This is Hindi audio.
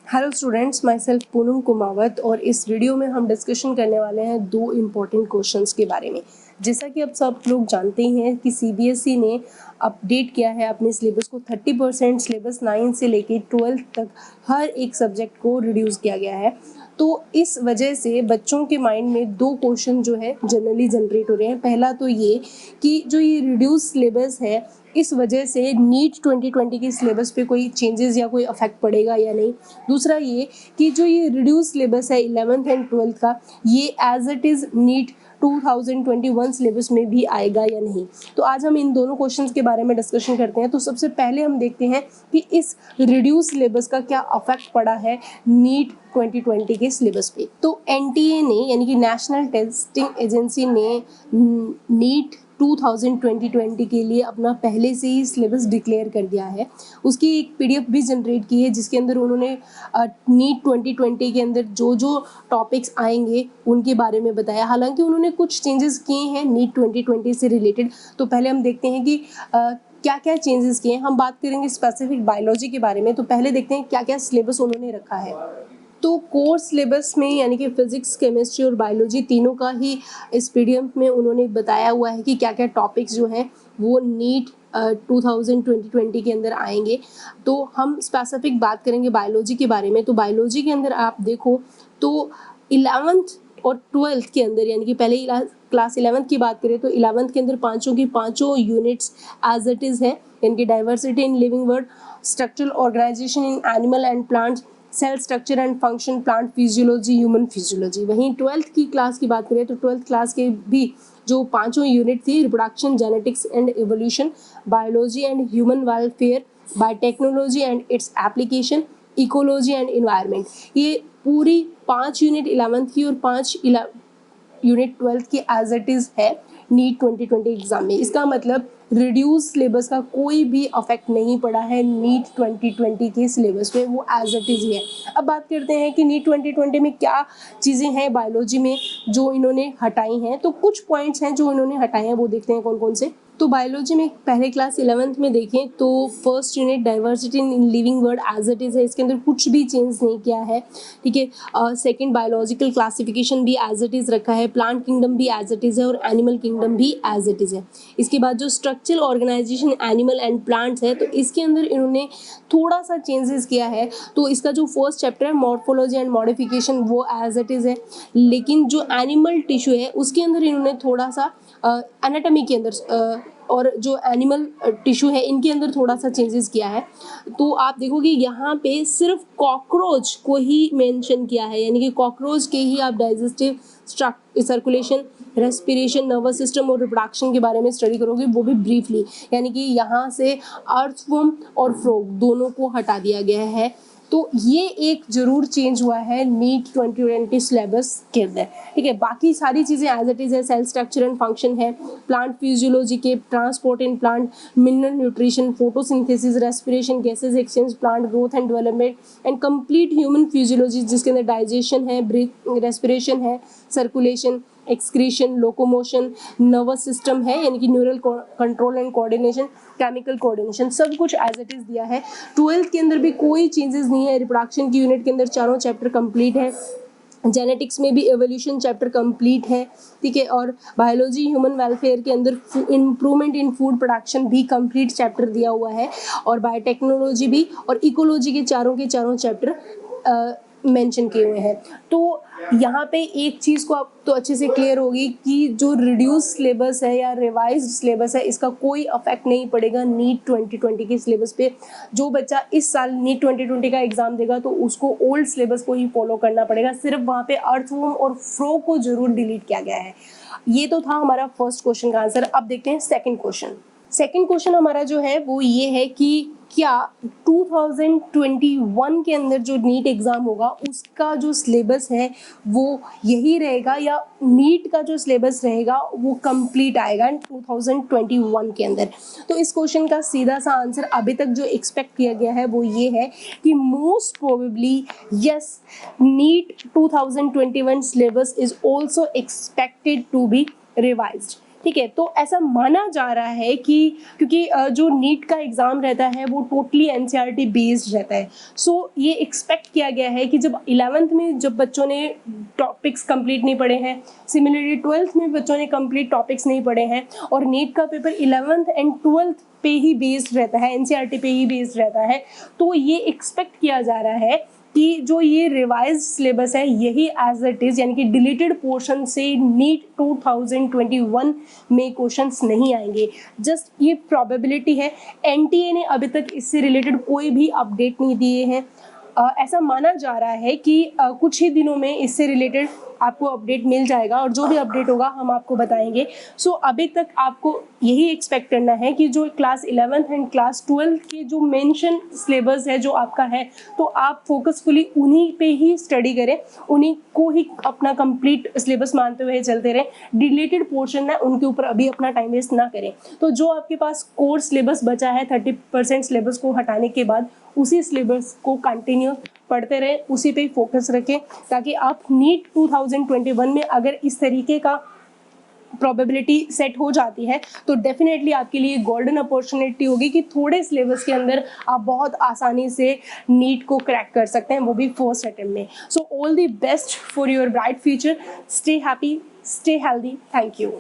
Hello students, my self Poonam Kumawat और इस वीडियो में हम डिस्कशन करने वाले हैं दो इम्पॉर्टेंट क्वेश्चंस के बारे में। जैसा कि अब सब लोग जानते ही हैं कि सीबीएसई ने अपडेट किया है अपने सिलेबस को 30% सिलेबस 9 से लेके 12 तक हर एक सब्जेक्ट को रिड्यूस किया गया है। तो इस वजह से बच्चों के माइंड में दो क्वेश्चन जो है जनरली जनरेट हो रहे हैं। पहला तो ये कि जो ये रिड्यूस सिलेबस है इस वजह से नीट 2020 के सिलेबस पे कोई चेंजेस या कोई अफेक्ट पड़ेगा या नहीं। दूसरा ये कि जो ये रिड्यूस सिलेबस है 11th एंड 12th का, ये as it is NEET 2021 syllabus में भी आएगा या नहीं। तो आज हम इन दोनों क्वेश्चंस के बारे में डिस्कशन करते हैं। तो सबसे पहले हम देखते हैं कि इस रिड्यूस सिलेबस का क्या अफेक्ट पड़ा है नीट 2020 के सिलेबस पे। तो एनटीए ने यानी कि नेशनल टेस्टिंग एजेंसी ने नीट 2020 के लिए अपना पहले से ही सिलेबस डिक्लेयर कर दिया है। उसकी एक पीडीएफ भी जनरेट की है जिसके अंदर उन्होंने नीट 2020 के अंदर जो जो टॉपिक्स आएंगे उनके बारे में बताया। हालांकि उन्होंने कुछ चेंजेस किए हैं नीट 2020 से रिलेटेड। तो पहले हम देखते हैं कि क्या क्या चेंजेस किए हैं। हम बात करेंगे स्पेसिफिक बायोलॉजी के बारे में। तो पहले देखते हैं क्या क्या सिलेबस उन्होंने रखा है। तो कोर सिलेबस में यानी कि फिजिक्स, केमिस्ट्री और बायोलॉजी तीनों का ही इस पीडीएफ में उन्होंने बताया हुआ है कि क्या क्या टॉपिक्स जो हैं वो नीट 2020 के अंदर आएंगे। तो हम स्पेसिफिक बात करेंगे बायोलॉजी के बारे में। तो बायोलॉजी के अंदर आप देखो तो 11th और 12th के अंदर यानी कि पहले क्लास 11th की बात करें तो 11th के अंदर पाँचों की पाँचों यूनिट्स एज इट इज़ है। इनकी diversity in living world, structural organisation in animal and plants, cell structure and function, plant physiology, human physiology. वहीं 12th की क्लास की बात करें तो 12th क्लास के भी जो पांचों यूनिट थी, reproduction, genetics and evolution, biology and human welfare, biotechnology and its application, ecology and environment. ये पूरी 5 यूनिट 11th की और 5 यूनिट 12th की एज इट इज़ है नीट 2020 एग्जाम में। इसका मतलब रिड्यूस सिलेबस का कोई भी अफेक्ट नहीं पड़ा है नीट 2020 के सिलेबस में, वो एज इट इज़ ही है। अब बात करते हैं कि नीट 2020 में क्या चीज़ें हैं बायोलॉजी में जो इन्होंने हटाई हैं। तो कुछ पॉइंट्स हैं जो इन्होंने हटाए हैं, वो देखते हैं कौन कौन से। तो बायोलॉजी में पहले क्लास 11th में देखें तो first unit diversity in living world as it is है। इसके अंदर कुछ भी चेंज नहीं किया है, ठीक है। सेकंड बायोलॉजिकल क्लासिफिकेशन भी एज इट इज़ रखा है, प्लांट किंगडम भी एज इट इज़ है और एनिमल किंगडम भी एज इट इज़ है। इसके बाद जो structural organisation animal and plants है तो इसके अंदर इन्होंने थोड़ा सा चेंजेस किया है। तो इसका जो फर्स्ट चैप्टर है मॉर्फोलॉजी एंड मॉडिफिकेशन वो एज इट इज़ है, लेकिन जो एनिमल टिश्यू है उसके अंदर इन्होंने थोड़ा सा एनाटॉमी के अंदर और जो एनिमल टिश्यू है इनके अंदर थोड़ा सा चेंजेस किया है। तो आप देखोगे यहाँ पे सिर्फ कॉकरोच को ही मेंशन किया है, यानी कि कॉकरोच के ही आप digestive, circulation, respiration, nervous system और रिप्रोडक्शन के बारे में स्टडी करोगे, वो भी ब्रीफली। यानी कि यहाँ से अर्थवर्म और फ्रॉग दोनों को हटा दिया गया है। तो ये एक जरूर चेंज हुआ है नीट 2020 सिलेबस के अंदर, ठीक है। बाकी सारी चीज़ें एज इट इज़ है। सेल स्ट्रक्चर एंड फंक्शन है, प्लांट फिजियोलॉजी के transport in plant, mineral nutrition, photosynthesis, respiration, gases exchange, plant growth and development and complete human physiology जिसके अंदर डाइजेशन है, ब्रीथ, रेस्पिरेशन है, circulation, excretion, locomotion, nervous system है यानी कि neural control and coordination, chemical coordination, सब कुछ एज इट इज़ दिया है। 12th के अंदर भी कोई चेंजेस नहीं है। रिप्रोडक्शन की यूनिट के अंदर चारों चैप्टर कंप्लीट है। जेनेटिक्स में भी एवोल्यूशन चैप्टर कंप्लीट है, ठीक है। और बायोलॉजी ह्यूमन वेलफेयर के अंदर इम्प्रूवमेंट इन फूड प्रोडक्शन भी कंप्लीट चैप्टर दिया हुआ है। और बायोटेक्नोलॉजी भी और इकोलॉजी के चारों चैप्टर मेंशन किए हुए हैं। तो यहाँ पे एक चीज़ को आप तो अच्छे से क्लियर होगी कि जो रिड्यूस सिलेबस है या रिवाइज्ड सिलेबस है इसका कोई अफेक्ट नहीं पड़ेगा नीट 2020 के सिलेबस पे। जो बच्चा इस साल नीट 2020 का एग्जाम देगा तो उसको ओल्ड सिलेबस को ही फॉलो करना पड़ेगा। सिर्फ वहाँ पे अर्थवर्म और फ्रॉग को जरूर डिलीट किया गया है। ये तो था हमारा फर्स्ट क्वेश्चन का आंसर। अब देखते हैं सेकेंड क्वेश्चन। सेकेंड क्वेश्चन हमारा जो है वो ये है कि क्या 2021 के अंदर जो नीट एग्ज़ाम होगा उसका जो सिलेबस है वो यही रहेगा या नीट का जो सिलेबस रहेगा वो कंप्लीट आएगा 2021 के अंदर। तो इस क्वेश्चन का सीधा सा आंसर अभी तक जो एक्सपेक्ट किया गया है वो ये है कि most probably yes, NEET 2021 syllabus is also expected to be revised. ठीक है, तो ऐसा माना जा रहा है कि क्योंकि जो नीट का एग्ज़ाम रहता है वो टोटली एनसीईआरटी बेस्ड रहता है, सो ये एक्सपेक्ट किया गया है कि जब 11th में जब बच्चों ने टॉपिक्स कंप्लीट नहीं पढ़े हैं, सिमिलरली 12th में बच्चों ने कंप्लीट टॉपिक्स नहीं पढ़े हैं और नीट का पेपर 11th एंड 12th पे ही बेस्ड रहता है, एनसीईआरटी पे ही बेस्ड रहता है, तो ये एक्सपेक्ट किया जा रहा है कि जो ये रिवाइज सिलेबस है यही एज इट इज़, यानी कि डिलीटेड पोर्शन से नीट 2021 में क्वेश्चंस नहीं आएंगे। जस्ट ये प्रोबेबिलिटी है, एनटीए ने अभी तक इससे रिलेटेड कोई भी अपडेट नहीं दिए हैं। ऐसा माना जा रहा है कि कुछ ही दिनों में इससे रिलेटेड आपको अपडेट मिल जाएगा और जो भी अपडेट होगा हम आपको बताएंगे। सो अभी तक आपको यही एक्सपेक्ट करना है कि जो class 11th and class 12th के जो मेंशन सिलेबस है जो आपका है, तो आप फोकसफुली उन्हीं पे ही स्टडी करें, उन्हीं को ही अपना कंप्लीट सिलेबस मानते हुए चलते रहें। डिलीटेड पोर्शन है उनके ऊपर अभी अपना टाइम वेस्ट ना करें। तो जो आपके पास कोर सिलेबस बचा है 30% सिलेबस को हटाने के बाद, उसी सिलेबस को कंटिन्यू पढ़ते रहें, उसी पे फोकस रखें, ताकि आप नीट 2021 में अगर इस तरीके का प्रोबेबिलिटी सेट हो जाती है तो डेफिनेटली आपके लिए गोल्डन अपॉर्चुनिटी होगी कि थोड़े सिलेबस के अंदर आप बहुत आसानी से नीट को क्रैक कर सकते हैं, वो भी फर्स्ट अटेम्प्ट में। So all the best for your bright future, stay happy, stay healthy, thank you.